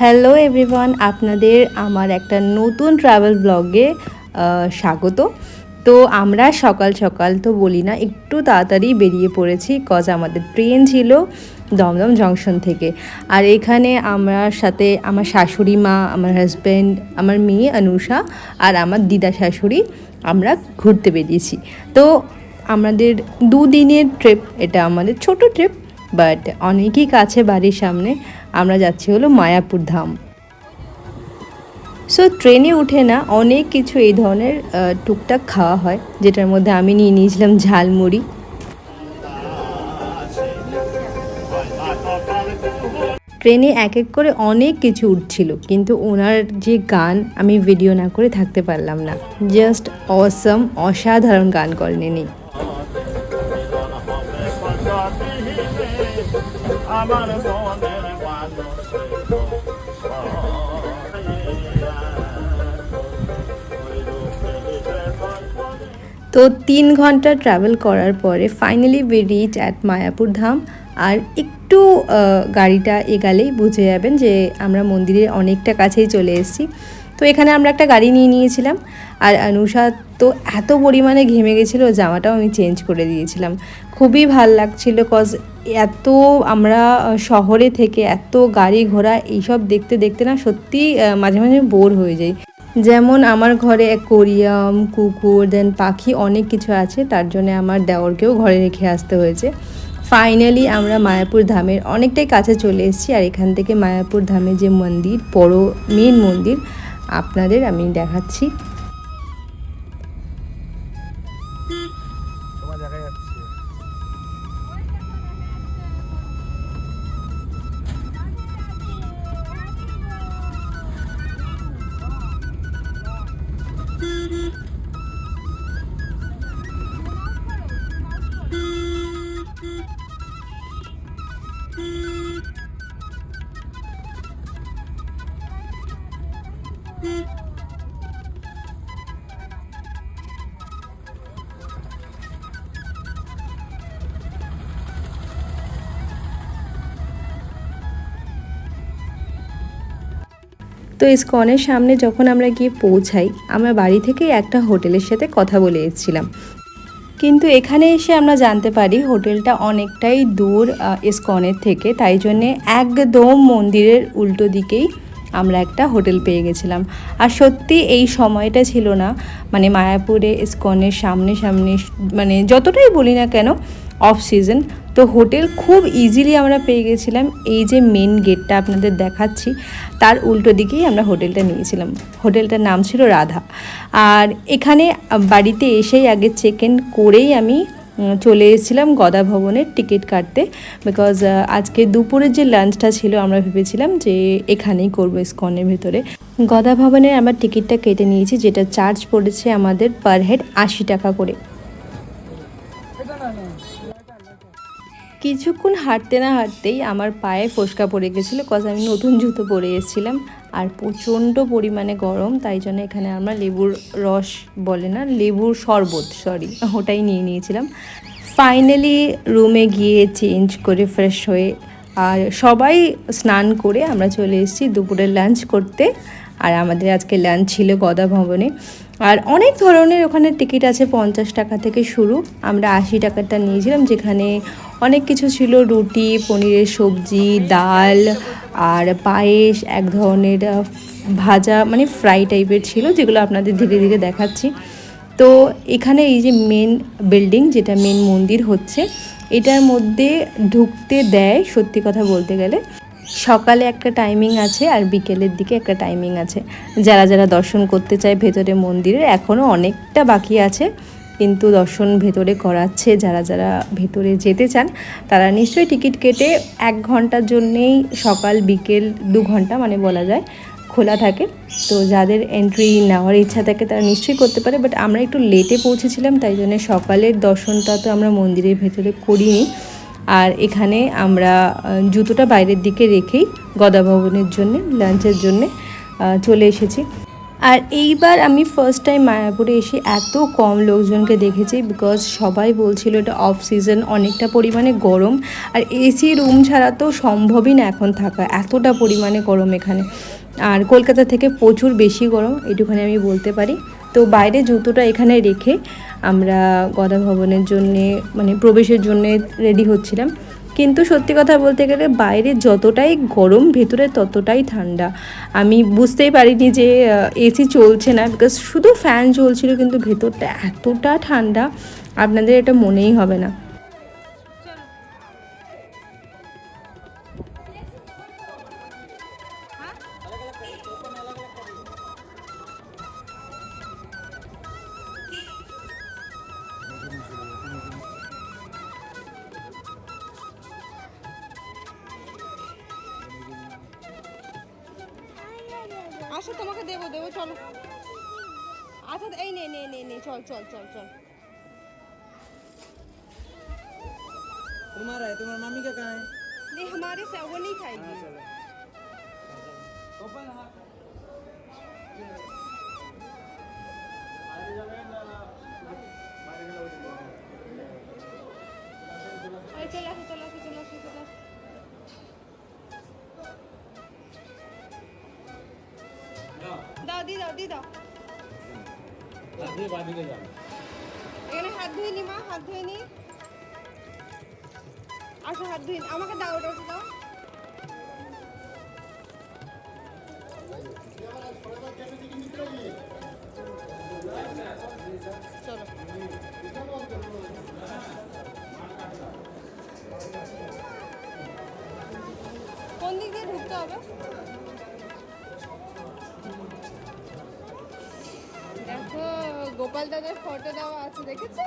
Hello everyone, আপনাদের আমার একটা নতুন ট্রাভেল ব্লগে স্বাগত। তো আমরা সকাল সকাল তো বলি না, একটু তাড়াতাড়ি বেরিয়ে পড়েছি, কজ আমাদের ট্রেন ছিল দমদম জংশন থেকে। আর এখানে আমার সাথে আমার শাশুড়ি মা, আমার হাজব্যান্ড, আমার মেয়ে অনুষা আর আমার দিদা শাশুড়ি আমরা ঘুরতে বেরিয়েছি। তো আমাদের দুদিনের ট্রিপ, এটা আমাদের ছোট ট্রিপ, বাট অনেকই কাছে বাড়ির সামনে। আমরা যাচ্ছি হলো মায়াপুর ধাম। সো ট্রেনে উঠে না অনেক কিছু এই ধরনের টুকটাক খাওয়া হয়, যেটার মধ্যে আমি নিয়ে নিয়েছিলাম ঝালমুড়ি। ট্রেনে এক এক করে অনেক কিছু উঠছিল, কিন্তু ওনার যে গান আমি ভিডিও না করে থাকতে পারলাম না। জাস্ট অসম, অসাধারণ গান করেন ইনি। তো 3 ঘন্টা ট্রাভেল করার পরে finally we reach at Mayapur Dham. আর একটু গাড়িটা এগালেই বুঝে যাবেন যে আমরা মন্দিরের অনেকটা কাছেই চলে এসেছি। তো এখানে আমরা একটা গাড়ি নিয়ে নিয়েছিলাম। আর অনুষা তো এত পরিমাণে ঘেমে গেছিলো, জামাটাও আমি চেঞ্জ করে দিয়েছিলাম। খুবই ভাল লাগছিল, কজ এত আমরা শহরে থেকে এত গাড়ি ঘোড়া এইসব দেখতে দেখতে না সত্যি মাঝে মাঝে বোর হয়ে যাই। যেমন আমার ঘরে কোরিয়াম, কুকুর, দেন পাখি অনেক কিছু আছে, তার জন্য আমার দেওরকেও ঘরে রেখে আসতে হয়েছে। ফাইনালি আমরা মায়াপুর ধামের অনেকটাই কাছে চলে এসেছি। আর এখান থেকে মায়াপুর ধামের যে মন্দির, বড় মেন মন্দির, আপনাদের আমি দেখাচ্ছি। তো ইসকনের সামনে যখন আমরা গিয়ে পৌঁছাই, আমরা বাড়ি থেকে একটা হোটেলের সাথে কথা বলে এসেছিলাম, কিন্তু এখানে এসে আমরা জানতে পারি হোটেলটা অনেকটাই দূর ইসকনের থেকে। তাই জন্যে একদম মন্দিরের উল্টো দিকেই আমরা একটা হোটেল পেয়ে গেছিলাম। আর সত্যি এই সময়টা ছিল না, মানে মায়াপুরে ইসকনের সামনে সামনে, মানে যতটাই বলি না কেন, অফ সিজন। তো হোটেল খুব ইজিলি আমরা পেয়ে গেছিলাম। এই যে মেন গেটটা আপনাদের দেখাচ্ছি, তার উল্টো দিকেই আমরা হোটেলটা নিয়েছিলাম। হোটেলটার নাম ছিল রাধা। আর এখানে বাড়িতে এসেই আগে চেক ইন করেই আমি চলে এসেছিলাম গদা ভবনের টিকিট কাটতে, বিকজ আজকে দুপুরের যে লাঞ্চটা ছিল আমরা ভেবেছিলাম যে এখানেই করবো ইসকনের ভেতরে। গদা ভবনের আমার টিকিটটা কেটে নিয়েছি, যেটা চার্জ পড়েছে আমাদের পার হেড 80 টাকা করে। কিছুক্ষণ হাঁটতে না হাঁটতেই আমার পায়ে ফোসকা পড়ে গেছিলো, কজ আমি নতুন জুতো পরে এসেছিলাম। আর প্রচণ্ড পরিমাণে গরম, তাই জন্য এখানে আমরা লেবুর রস, বলে না, লেবুর শরবত, সরি, ওটাই নিয়ে নিয়েছিলাম। ফাইনালি রুমে গিয়ে চেঞ্জ করে ফ্রেশ হয়ে আর সবাই স্নান করে আমরা চলে এসেছি দুপুরের লাঞ্চ করতে। আর আমাদের আজকে লাঞ্চ ছিল গদা ভবনে। আর অনেক ধরনের ওখানে টিকিট আছে, 50 টাকা থেকে শুরু। আমরা 80 টাকাটা নিয়েছিলাম, যেখানে অনেক কিছু ছিল, রুটি, পনিরের সবজি, ডাল আর পায়েস, এক ধরনের ভাজা, মানে ফ্রাই টাইপের ছিল, যেগুলো আপনাদের ধীরে ধীরে দেখাচ্ছি। তো এখানে এই যে মেন বিল্ডিং, যেটা মেন মন্দির হচ্ছে, এটার মধ্যে ঢুকতে দেয় সত্যি কথা বলতে গেলে। সকালে একটা টাইমিং আছে আর বিকেলের দিকে একটা টাইমিং আছে। যারা যারা দর্শন করতে চায় ভেতরে মন্দিরের, এখনও অনেকটা বাকি আছে, কিন্তু দর্শন ভেতরে করাচ্ছে। যারা যারা ভেতরে যেতে চান তারা নিশ্চয়ই টিকিট কেটে 1 ঘন্টার জন্যেই, সকাল বিকেল 2 ঘন্টা মানে বলা যায় খোলা থাকে। তো যাদের এন্ট্রি নেওয়ার ইচ্ছা থাকে তারা নিশ্চয়ই করতে পারে, বাট আমরা একটু লেটে পৌঁছেছিলাম, তাই জন্য সকালের দর্শনটা তো আমরা মন্দিরের ভেতরে করিনি। আর এখানে আমরা জুতোটা বাইরের দিকে রেখেই গদা ভবনের জন্যে লাঞ্চের জন্যে চলে এসেছি। আর এইবার আমি ফার্স্ট টাইম মায়াপুরে এসে এত কম লোকজনকে দেখেছি, বিকজ সবাই বলছিল এটা অফ সিজন, অনেকটা পরিমাণে গরম, আর এসি রুম ছাড়া তো সম্ভবই না এখন থাকা, এতটা পরিমাণে গরম এখানে। আর কলকাতা থেকে প্রচুর বেশি গরম, এটুখানি আমি বলতে পারি। তো বাইরে জুতোটা এখানে রেখে আমরা গদা ভবনের জন্যে মানে প্রবেশের জন্যে রেডি হচ্ছিলাম। কিন্তু সত্যি কথা বলতে গেলে বাইরে যতটাই গরম ভেতরে ততটাই ঠান্ডা। আমি বুঝতেই পারিনি যে এসি চলছে না, বিকজ শুধু ফ্যান চলছিল, কিন্তু ভেতরটা এতটা ঠান্ডা আপনাদের এটা মনেই হবে না। আসো তোমাকে দেবো দেবো, চলো। আচ্ছা এই নে নে নে নে, চল চল চল চল। तुम्हारा है, तुम्हारी मम्मी का कहाँ है? नहीं हमारे से वो नहीं खाएगी। अरे चल আসো চল আসো চল আসো চল আসো। দাও দি দাও দি দাও। এখানে হাত ধুয়ে নি মা, হাত ধুয়ে নি। আসো হাত ধুয়ে আমাকে দাও, ওটা দাও। চলো কোন দিক দিয়ে ঢুকতে হবে? দেখো গোপাল দাদার ফটো দেওয়া আছে, দেখেছো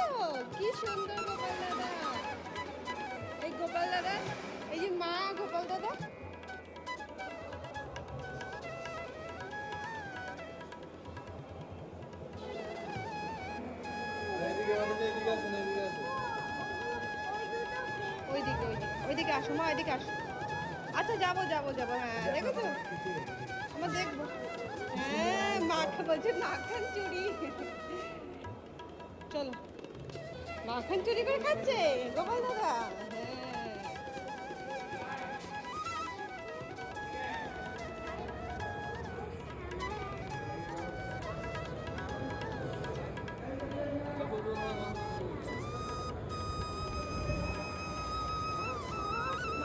কি সুন্দর গোপাল দাদা। এই গোপাল দাদা, এই যে মা গোপাল দাদা। ওইদিকে ওইদিকে ওইদিকে আসো মা, ওইদিকে আসো। আচ্ছা যাবো যাবো যাবো, হ্যাঁ দেখেছো আমরা দেখবো। হ্যাঁ মাখা বলছে মাখন চুরি, চলো। মাখন চুরি করে খাচ্ছে গোপাল দাদা।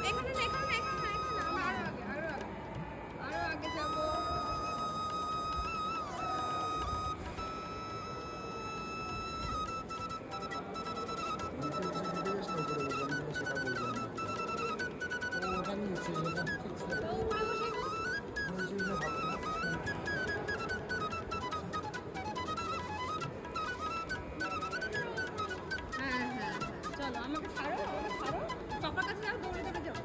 এখানে না এখানে না এখানে না এখানে না, আমরা আরো আগে আরো আগে আরো আগে যাবো। হ্যাঁ হ্যাঁ চলো, আমাকে ছাড়ো আমাকে ছাড়ো। পাপার কাছে যাও, দৌড়ে দৌড়ে যাও,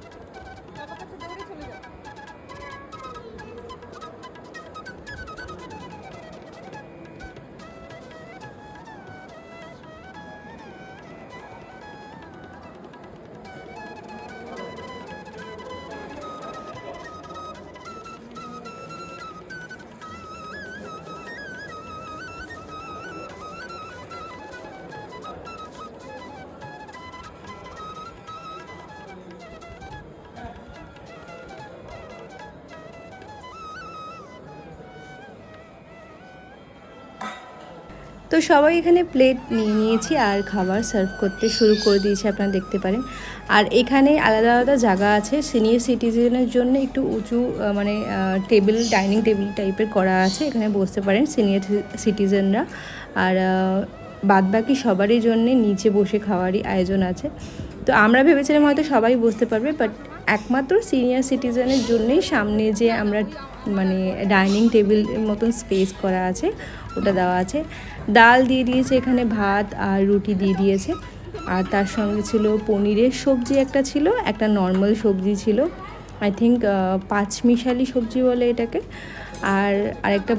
পাপার কাছে দৌড়ে চলে যাও। তো সবাই এখানে প্লেট নিয়ে নিয়েছি আর খাবার সার্ভ করতে শুরু করে দিয়েছি, আপনারা দেখতে পারেন। আর এখানে আলাদা আলাদা জায়গা আছে, সিনিয়র সিটিজেনের জন্য একটু উঁচু মানে টেবিল, ডাইনিং টেবিল টাইপের করা আছে, এখানে বসতে পারেন সিনিয়র সিটিজেনরা। আর বাদবাকি সবারই জন্যে নিচে বসে খাওয়ারই আয়োজন আছে। তো আমরা ভেবেছিলাম হয়তো সবাই বসতে পারবে, বাট একমাত্র সিনিয়র সিটিজেনের জন্যেই সামনে যে আমরা মানে ডাইনিং টেবিল মতন স্পেস করা আছে ওটা দেওয়া আছে। ডাল দিয়ে দিয়েছে এখানে, ভাত আর রুটি দিয়ে দিয়েছে, আর তার সঙ্গে ছিল পনিরের সবজি একটা ছিল, একটা নর্মাল সবজি ছিল, আই থিঙ্ক পাঁচমিশালি সবজি বলে এটাকে, আর আরেকটা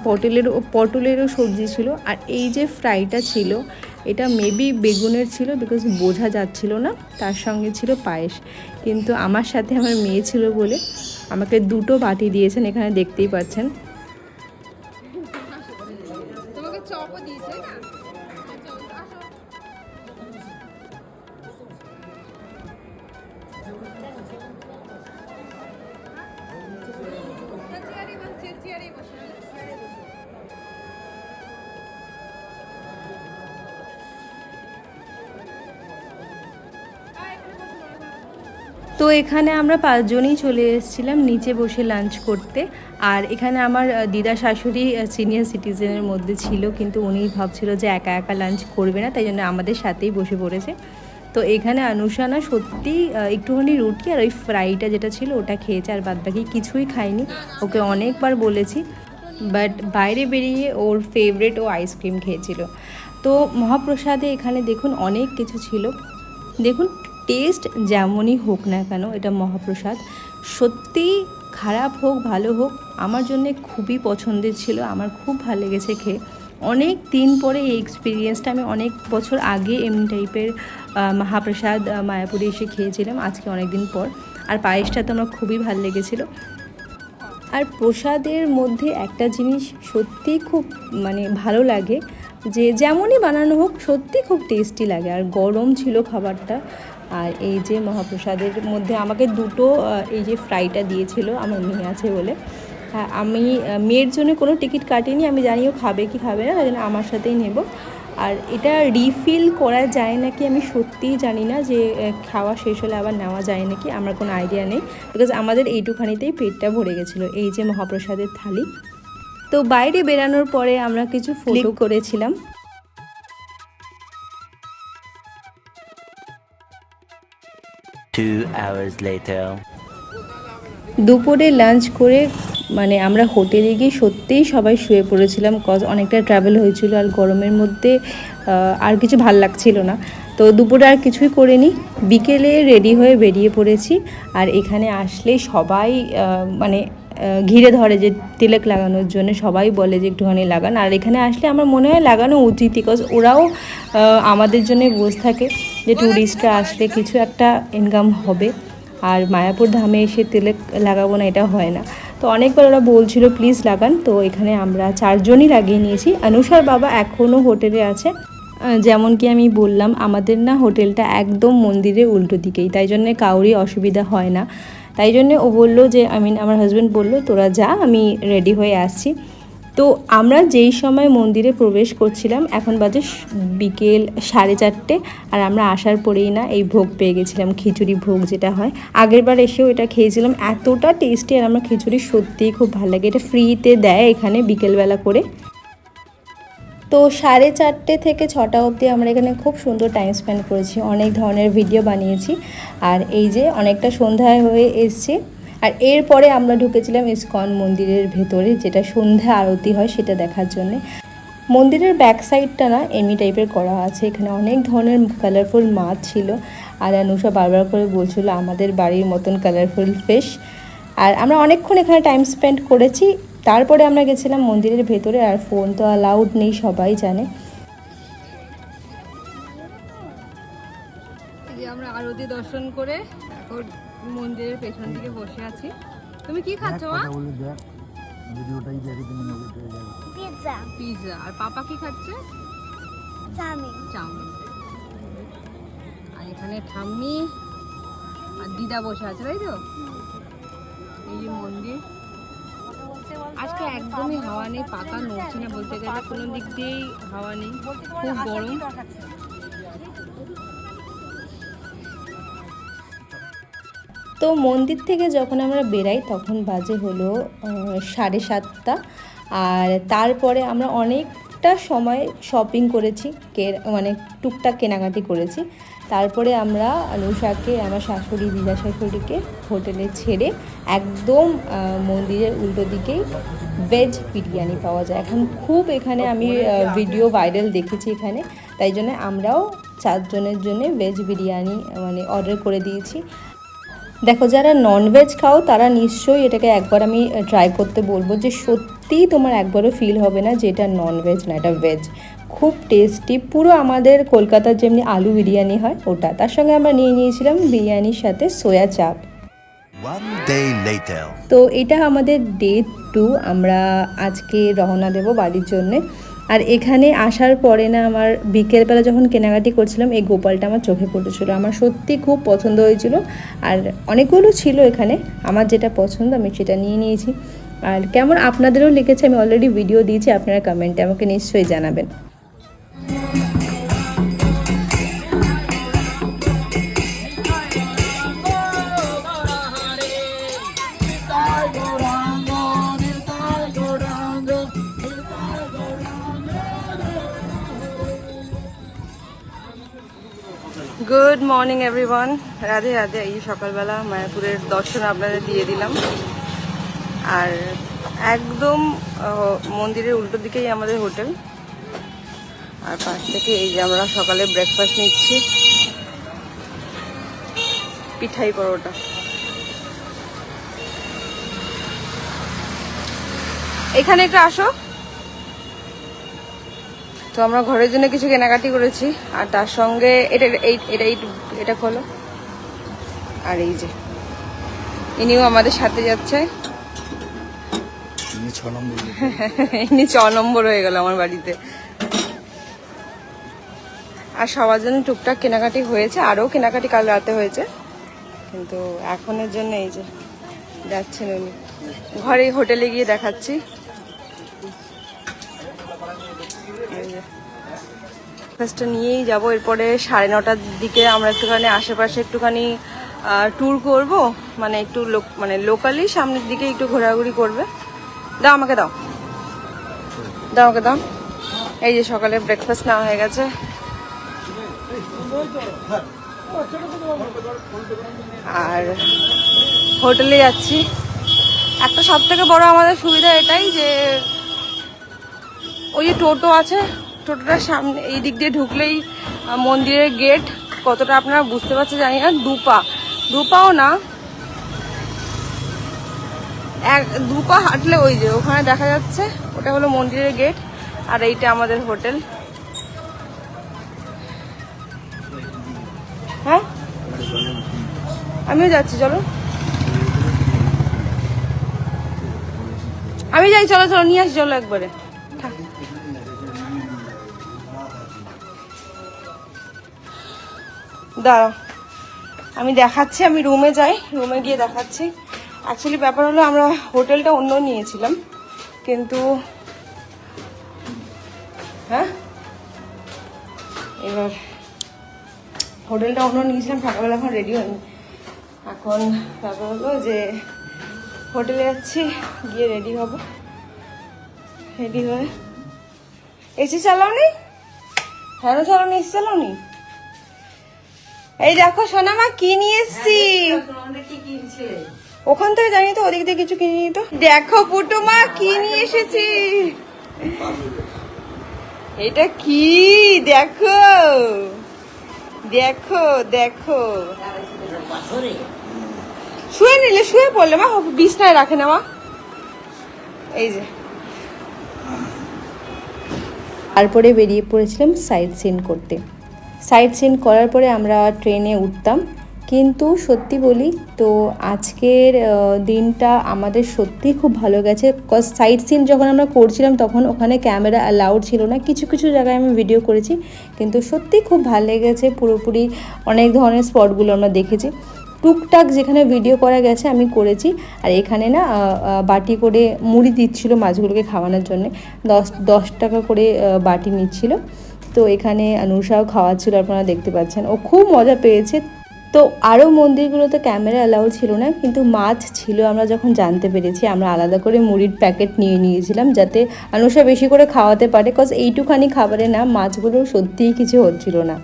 পটলেরও সবজি ছিল। আর এই যে ফ্রাইটা ছিল এটা মেবি বেগুনের ছিল, বিকজ বোঝা যাচ্ছিল না। তার সঙ্গে ছিল পায়েস, কিন্তু আমার সাথে আমার মেয়ে ছিল বলে আমাকে দুটো বাটি দিয়েছেন, এখানে দেখতেই পাচ্ছেন। তো এখানে আমরা 5 জনই চলে এসেছিলাম নিচে বসে লাঞ্চ করতে। আর এখানে আমার দিদা শাশুড়ি সিনিয়র সিটিজেনের মধ্যে ছিল, কিন্তু উনি ভাবছিল যে একা একা লাঞ্চ করবে না, তাই জন্য আমাদের সাথেই বসে পড়েছে। তো এখানে অনুষা না সত্যি একটুখানি রুটি আর ওই ফ্রাইটা যেটা ছিল ওটা খেয়েছে, আর বাদবাকি কিছুই খায়নি। ওকে অনেকবার বলেছি, বাট বাইরে বেরিয়ে ওর ফেভারিট ও আইসক্রিম খেয়েছিল। তো মহাপ্রসাদে এখানে দেখুন অনেক কিছু ছিল। দেখুন টেস্ট যেমনই হোক না কেন, এটা মহাপ্রসাদ সত্যি খারাপ হোক ভালো হোক আমার জন্যে খুবই পছন্দের ছিল, আমার খুব ভালো লেগেছে খেয়ে। অনেক দিন পরে এই এক্সপিরিয়েন্সটা, আমি অনেক বছর আগে এমনি টাইপের মহাপ্রসাদ মায়াপুরে এসে খেয়েছিলাম, আজকে অনেক দিন পর। আর পায়েসটা তো আমার খুবই ভালো লেগেছিলো। আর প্রসাদের মধ্যে একটা জিনিস সত্যিই খুব মানে ভালো লাগে, যে যেমনই বানানো হোক সত্যি খুব টেস্টি লাগে, আর গরম ছিল খাবারটা। আর এই যে মহাপ্রসাদের মধ্যে আমাকে দুটো এই যে ফ্রাইটা দিয়েছিল, আমার মেয়ে আছে বলে। হ্যাঁ, আমি মেয়ের জন্য কোনো টিকিট কাটিনি, আমি জানি ও খাবে কি খাবে না, তাই জন্য আমার সাথেই নেব। আর এটা রিফিল করা যায় নাকি আমি সত্যিই জানি না, যে খাওয়া শেষ হলে আবার নেওয়া যায় নাকি, আমার কোনো আইডিয়া নেই, বিকজ আমাদের এইটুখানিতেই পেটটা ভরে গেছিলো। এই যে মহাপ্রসাদের থালি। তো বাইরে বেরানোর পরে আমরা কিছু ফটো করেছিলাম। দুপুরে লাঞ্চ করে মানে আমরা হোটেলে গিয়ে সত্যিই সবাই শুয়ে পড়েছিলাম, কজ অনেকটা ট্রাভেল হয়েছিল, আর গরমের মধ্যে আর কিছু ভাল লাগছিল না। তো দুপুরে আর কিছুই করিনি, বিকেলে রেডি হয়ে বেরিয়ে পড়েছি। আর এখানে আসলে সবাই মানে ঘিরে ধরে যে তিলক লাগানোর জন্য, সবাই বলে যে একটুখানি লাগান। আর এখানে আসলে আমার মনে হয় লাগানো উচিত, বিকজ ওরাও আমাদের জন্য বসে থাকে যে ট্যুরিস্টরা আসলে কিছু একটা ইনকাম হবে। আর মায়াপুর ধামে এসে তিলক লাগাবো না, এটা হয় না। তো অনেকবার ওরা বলছিল প্লিজ লাগান, তো এখানে আমরা 4 জনই লাগিয়ে নিয়েছি। অনুষার বাবা এখনও হোটেলে আছে। যেমন কি আমি বললাম, আমাদের না হোটেলটা একদম মন্দিরের উল্টো দিকেই, তাই জন্যে কাউরই অসুবিধা হয় না। তাই জন্যে ও বললো যে আমার হাজব্যান্ড বললো তোরা যা, আমি রেডি হয়ে আসছি। তো আমরা যেই সময় মন্দিরে প্রবেশ করছিলাম, এখন বাজে বিকেল 4:30, আর আমরা আসার পরেই না এই ভোগ পেয়ে গেছিলাম, খিচুড়ি ভোগ যেটা হয়। আগেরবার এসেও এটা খেয়েছিলাম, এতটা টেস্টি, আর আমার খিচুড়ি সত্যিই খুব ভালো লাগে। এটা ফ্রিতে দেয় এখানে বিকেলবেলা করে। তো 4:30 থেকে 6টা অবধি আমরা এখানে খুব সুন্দর টাইম স্পেন্ড করেছি, অনেক ধরনের ভিডিও বানিয়েছি। আর এই যে অনেকটা সন্ধ্যায় হয়ে এসছে। আর এরপরে আমরা ঢুকেছিলাম ইসকন মন্দিরের ভেতরে, যেটা সন্ধ্যা আরতি হয় সেটা দেখার জন্যে। মন্দিরের ব্যাক সাইডটা না এমনি টাইপের করা আছে, এখানে অনেক ধরনের কালারফুল মাছ ছিল। আর অনুষা বারবার করে বলছিল আমাদের বাড়ির মতন কালারফুল ফিশ। আর আমরা অনেকক্ষণ এখানে টাইম স্পেন্ড করেছি। তারপরে আমরা গেছিলাম মন্দিরের ভেতরে, আর ফোন তো অ্যালাউড নেই সবাই জানে। আমরা আরতি দর্শন করে এখন মন্দিরের পেছন দিকে বসে আছি। তুমি কি খাচ্ছ মা? ভিডিওটাই দেখে তুমি নলে পেয়ে যাবে। পিৎজা। আর পাপা কি খাচ্ছে? চাউমিন। আর এখানে ঠাম্মি আর দিদা বসে আছে, তাই তো? এই যে মন্দির, আজকে একদমই হাওয়া নেই, পাতা নড়ছে না বলতে গেলে, কোনো দিক দিয়েই হাওয়া নেই, খুব গরম। তো মন্দির থেকে যখন আমরা বেরাই তখন বাজে হলো 7:30, আর তারপরে আমরা অনেকটা সময় শপিং করেছি, মানে টুকটাক কেনাকাটি করেছি। তারপরে আমরা অনুষাকে, আমার শাশুড়ি, দিদা শাশুড়িকে হোটেলে ছেড়ে একদম মন্দিরের উল্টো দিকেই ভেজ বিরিয়ানি পাওয়া যায় এখন খুব। এখানে আমি ভিডিও ভাইরাল দেখেছি এখানে, তাই জন্য আমরাও 4 জনের জন্য ভেজ বিরিয়ানি মানে অর্ডার করে দিয়েছি। দেখো, যারা ননভেজ খাও তারা নিশ্চয়ই এটাকে একবার আমি ট্রাই করতে বলবো, যে সত্যিই তোমার একবারও ফিল হবে না যে এটা ননভেজ না, এটা ভেজ। খুব টেস্টি, পুরো আমাদের কলকাতার যেমনি আলু বিরিয়ানি হয় ওটা। তার সঙ্গে আমরা নিয়ে নিয়েছিলাম বিরিয়ানির সাথে সোয়া চাপ। তো এটা আমাদের ডে 2, আমরা আজকে রওনা দেব বাড়ির জন্যে। আর এখানে আসার পরে না আমার বিকেলবেলা যখন কেনাকাটি করছিলাম, এই গোপালটা আমার চোখে পড়েছিল, আমার সত্যি খুব পছন্দ হয়েছিল। আর অনেকগুলো ছিল এখানে, আমার যেটা পছন্দ আমি সেটা নিয়ে নিয়েছি। আর কেমন আপনাদেরও লেগেছে আমি অলরেডি ভিডিও দিয়েছি, আপনারা কমেন্টে আমাকে নিশ্চয়ই জানাবেন। Good morning everyone, Radhe Radhe. এই সকালবেলা মায়াপুরের দর্শন আপনাদের দিয়ে দিলাম। আর একদম মন্দিরের উল্টো দিকেই আমাদের হোটেল। আর পাশ থেকে এই যে আমরা সকালে ব্রেকফাস্ট নিচ্ছি, পিঠাই পরোটা। এখানে একটু আসো। তো আমরা ঘরের জন্য কিছু কেনাকাটি করেছি, আর তার সঙ্গে এটা খোলো। আর এই যে ইনিও আমাদের সাথে যাচ্ছে। ইনি 6 নম্বর হয়ে গেল আমার বাড়িতে। আর সবার জন্য টুকটাক কেনাকাটি হয়েছে, আরও কেনাকাটি কাল রাতে হয়েছে, কিন্তু এখনের জন্য এই যে যাচ্ছেন উনি। ঘরে হোটেলে গিয়ে দেখাচ্ছি। ব্রেকফাস্টটা নিয়েই যাবো। এরপরে 9:30টার দিকে আমরা একটুখানি আশেপাশে একটুখানি ট্যুর করব, মানে একটু লোকালি সামনের দিকে একটু ঘোরাঘুরি করবে। দাও আমাকে, দাও আমাকে দাও। এই যে সকালে ব্রেকফাস্ট নেওয়া হয়ে গেছে। আর হোটেলে যাচ্ছি। একটা সব থেকে বড় আমাদের সুবিধা এটাই যে ওই যে টোটো আছে, টোটোটার সামনে এই দিক দিয়ে ঢুকলেই মন্দিরের গেট। কতটা আপনারা বুঝতে পারছেন জানি না, দুপাও না, 2 পা হাঁটলে ওই যে ওখানে দেখা যাচ্ছে, ওটা হলো মন্দিরের গেট। আর এইটা আমাদের হোটেল। হ্যাঁ, আমিও যাচ্ছি, চলো। আমি যাই, চলো চলো, নিয়ে আসি, চলো একবারে। দাঁড়াও, আমি দেখাচ্ছি। আমি রুমে যাই, রুমে গিয়ে দেখাচ্ছি। অ্যাকচুয়ালি ব্যাপার হলো আমরা হোটেলটা অন্য নিয়েছিলাম, কিন্তু হ্যাঁ এবার হোটেলটা অন্য নিয়েছিলাম। সকালবেলা এখন রেডি হয়নি। এখন ব্যাপার হলো যে হোটেলে যাচ্ছি, গিয়ে রেডি হব। রেডি হয়ে এসি চালাওনি? হ্যাঁ চালাওনি, এসি চালাওনি? এই দেখো সোনামা কি নিয়ে এসছি। ওখান থেকে জানি তো, ওদিক দিয়ে কিছু কিনে নিত। দেখো পুটুমা কি নিয়ে এসেছি। এটা কি দেখো, দেখো দেখো। শুয়ে নিলে, শুয়ে পড়লে মা, বিছনায় রাখে না মা। এই যে তারপরে বেরিয়ে পড়েছিলাম সাইট সিন করতে। সাইট সিন করার পরে আমরা ট্রেনে উঠতাম। কিন্তু সত্যি বলি তো আজকের দিনটা আমাদের সত্যিই খুব ভালো গেছে। কজ সাইট সিন যখন আমরা করছিলাম তখন ওখানে ক্যামেরা অ্যালাউড ছিল না। কিছু কিছু জায়গায় আমি ভিডিও করেছি, কিন্তু সত্যিই খুব ভালো লেগেছে। পুরোপুরি অনেক ধরনের স্পটগুলো আমরা দেখেছি। টুকটাক যেখানে ভিডিও করা গেছে আমি করেছি। আর এখানে না বাটি করে মুড়ি দিচ্ছিল মাছগুলোকে খাওয়ানোর জন্যে। 10 টাকা করে বাটি নিচ্ছিল। তো এখানে অনুষাও খাওয়াচ্ছিল, আপনারা দেখতে পাচ্ছেন। ও খুব মজা পেয়েছে। তো আরও মন্দিরগুলোতে ক্যামেরা অ্যালাউ ছিল না, কিন্তু মাছ ছিল। আমরা যখন জানতে পেরেছি, আমরা আলাদা করে মুড়ির প্যাকেট নিয়ে নিয়েছিলাম, যাতে অনুষা বেশি করে খাওয়াতে পারে। কজ এইটুখানি খাবারে না মাছগুলোর সত্যিই কিছু হচ্ছিল না।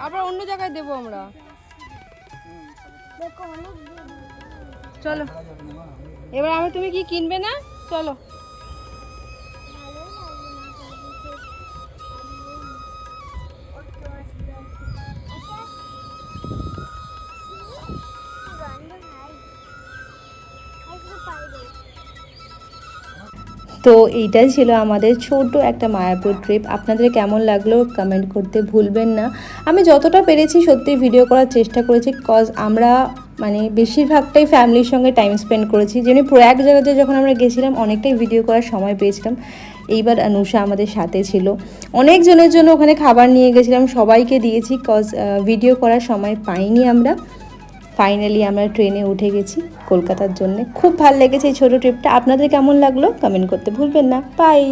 আবার অন্য জায়গায় দেবো আমরা। চলো এবার আমরা, তুমি কি কিনবে না? চলো। তো এইটাই ছিল আমাদের ছোট একটা মায়াপুর ট্রিপ। আপনাদের কেমন লাগলো কমেন্ট করতে ভুলবেন না। আমি যতটা পেরেছি সত্যি ভিডিও করার চেষ্টা করেছি, কজ আমরা মানে বেশিরভাগটাই ফ্যামিলির সঙ্গে টাইম স্পেন্ড করেছি। যেমনি প্রয়াগ জায়গাতে যখন আমরা গেছিলাম অনেকটাই ভিডিও করার সময় পেয়েছিলাম। এইবার অনুষা আমাদের সাথে ছিল। অনেকজনের জন্য ওখানে খাবার নিয়ে গেছিলাম, সবাইকে দিয়েছি, কজ ভিডিও করার সময় পাইনি আমরা। ফাইনালি আমরা ট্রেনে উঠে গেছি কলকাতার জন্য। খুব ভালো লেগেছে এই ছোটো ট্রিপটা। আপনাদের কেমন লাগলো কমেন্ট করতে ভুলবেন না। বাই।